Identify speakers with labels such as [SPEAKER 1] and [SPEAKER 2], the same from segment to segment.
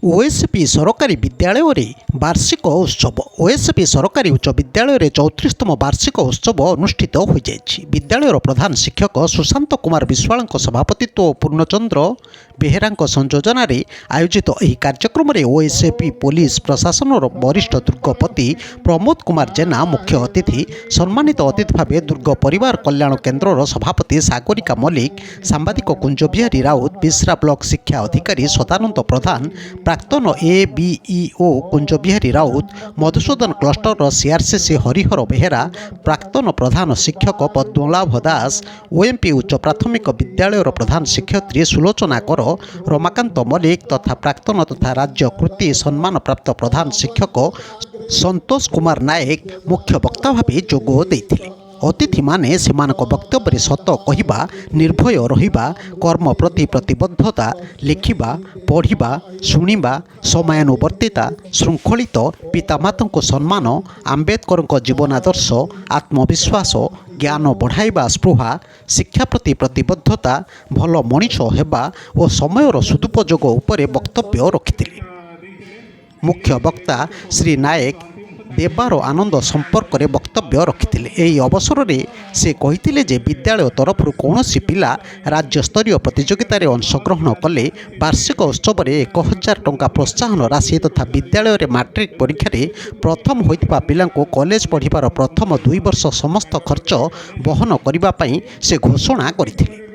[SPEAKER 1] OSP सरकारी विद्यालय वार्षिक उत्सव ओएसपी सरकारी उच्च विद्यालय 34तम वार्षिक उत्सव अनुष्ठित हो जाएगी। विद्यालय प्रधान शिक्षक सुशांत कुमार विश्वाल सभापतित्व और पूर्णचंद्र बेहेरा संयोजन आयोजित यह कार्यक्रम में ओएसपी पुलिस प्रशासन वरिष्ठ दुर्गपति प्रमोद कुमार जेना मुख्य अतिथि, सम्मानित अतिथि भाव दुर्ग परिवार कल्याण केन्द्र सभापति सागरिका मल्लिक, सांबादिक कुंज बिहारी राउत, बिश्रा ब्लॉक शिक्षा अधिकारी सदानंद प्रधान, प्राक्तन ABEO Kunj Bihari Raut, Madhusudan cluster CRCC Harihar Behera, प्राक्तन प्रधान शिक्षक पद्मलाभ दास, ओएमपी उच्च प्राथमिक विद्यालय प्रधान शिक्षयित्री सुलोचना कर, रमाकांत मल्लिक तथा प्राक्तन तथा राज्य कृति सम्मान प्राप्त प्रधान शिक्षक संतोष कुमार नायक मुख्य वक्ता भाव जोग देइथिले। अतिथि माने सेमानक वक्तव्य सत कहिबा, निर्भय रहिबा, कर्म प्रति प्रतिबद्धता, लिखिबा, पढ़िबा, शुणिबा, समयानुवर्तिता, श्रृंखलित, पितामाता को सम्मान, आंबेडकर जीवन आदर्श, आत्मविश्वास, ज्ञान बढ़ाइबा स्पृहा, शिक्षा प्रति प्रतिबद्धता, भल मनीष हेबा और समयर सदुपयोग उपरे वक्तव्य रखिथिले। मुख्य वक्ता श्री नायक देवार आनंद संपर्क में वक्तव्य रखिथिले। एही अवसर में से कहिथिले जे विद्यालय तरफ कौन पिला राज्य स्तरीय प्रतियोगिता अंशग्रहण कले वार्षिक उत्सव में 1000 टंका प्रोत्साहन राशि तथा विद्यालय मैट्रिक परीक्षा रे प्रथम होइथिबा पिलांको कॉलेज पढ़िबार प्रथम 2 वर्ष समस्त खर्च वहन करिबा पई से घोषणा करिथिले।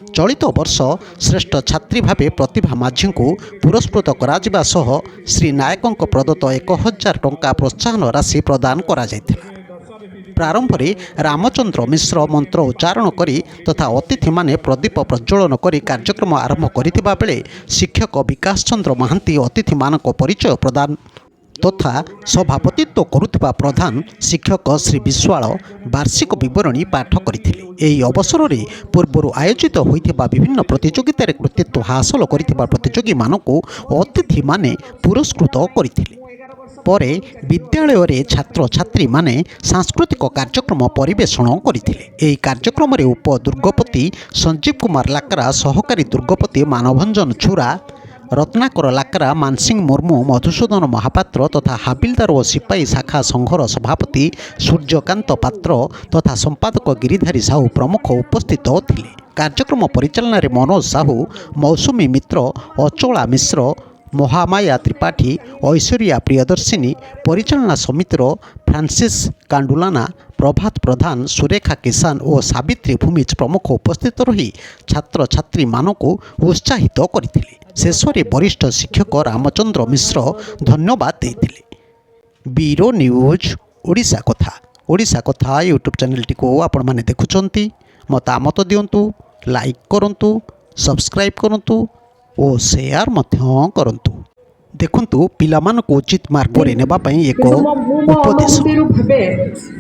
[SPEAKER 1] चलित वर्ष श्रेष्ठ छात्री भावे प्रतिभा माझी को पुरस्कृत करा सह श्री नायकों प्रदत्त 1000 टंका प्रोत्साहन राशि प्रदान करा जायथिला। प्रारंभ में रामचंद्र मिश्र मंत्र उच्चारण करी तथा अतिथि माने प्रदीप प्रज्वलन करी कार्यक्रम आरंभ करिथिबा बेले शिक्षक विकास चंद्र महांती अतिथि मानक परिचय प्रदान तथा सभापतित्व करुथिबा प्रधान शिक्षक श्री विश्वाल वार्षिक विवरणी पाठ करथिले। एही अवसर में पूर्व आयोजित होइथिबा विभिन्न प्रतियोगिता कृतित्व हासिल करिथिबा प्रतियोगी मानकु अतिथि माने पुरस्कृत करथिले। परे विद्यालय रे छात्र छात्री माने सांस्कृतिक कार्यक्रम परिवेषण करथिले। एही कार्यक्रम रे उप दुर्गपति संजीव कुमार लाकरा, सहकारी दुर्गपति मानभंजन छुरा, रत्नाकर लाकरा, मानसिंह मुर्मू, मधुसूदन महापात्र तथा हाबिलदार और सिपाही शाखा संघर सभापति सूर्यकांत पात्र तथा संपादक गिरिधारी साहू प्रमुख उपस्थित थिले। कार्यक्रम परिचालन में मनोज साहू, मौसुमी मित्र, अचला मिश्र, महामाया त्रिपाठी, ऐश्वर्या प्रियदर्शिनी, परिचालना समितिर फ्रांसिस कांडुलाना, प्रभात प्रधान, सुरेखा किसान और सावित्री भूमिज प्रमुख उपस्थित रही छात्र छात्री मानकु उत्साहित करथिले। शेष में वरिष्ठ शिक्षक रामचंद्र मिश्र धन्यवाद देथिले। ब्यूरो न्यूज ओडिशा कथा यूट्यूब चैनल टी को आपण माने देखुचंती, मतामत दियंतु, लाइक करंतु, सब्सक्राइब करंतु और शेयर मध्य करंतु। देखंतु पिलामानकु उचित मार्ग रे नेबा पई एक उपदेश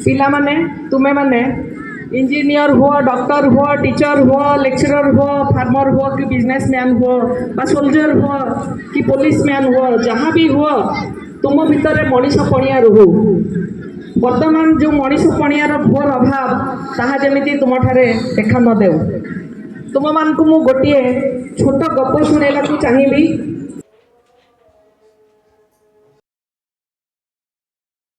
[SPEAKER 2] पिला माने तुमे माने इंजीनियर हुआ, डॉक्टर हुआ, टीचर हुआ, लेक्चरर हुआ, फार्मर हुआ कि बिजनेसमैन हुआ बा सोल्जर हुआ कि पुलिसमैन हुआ, जहाँ भी हुआ तुम भितर मनीष पणिया रहू। वर्तमान जो मनीष पणियार घोर अभाव ताहा जेमिति तुम ठारे देखा न देव। तुम मान को मु गोटे छोट गप शुणेला चाहिए।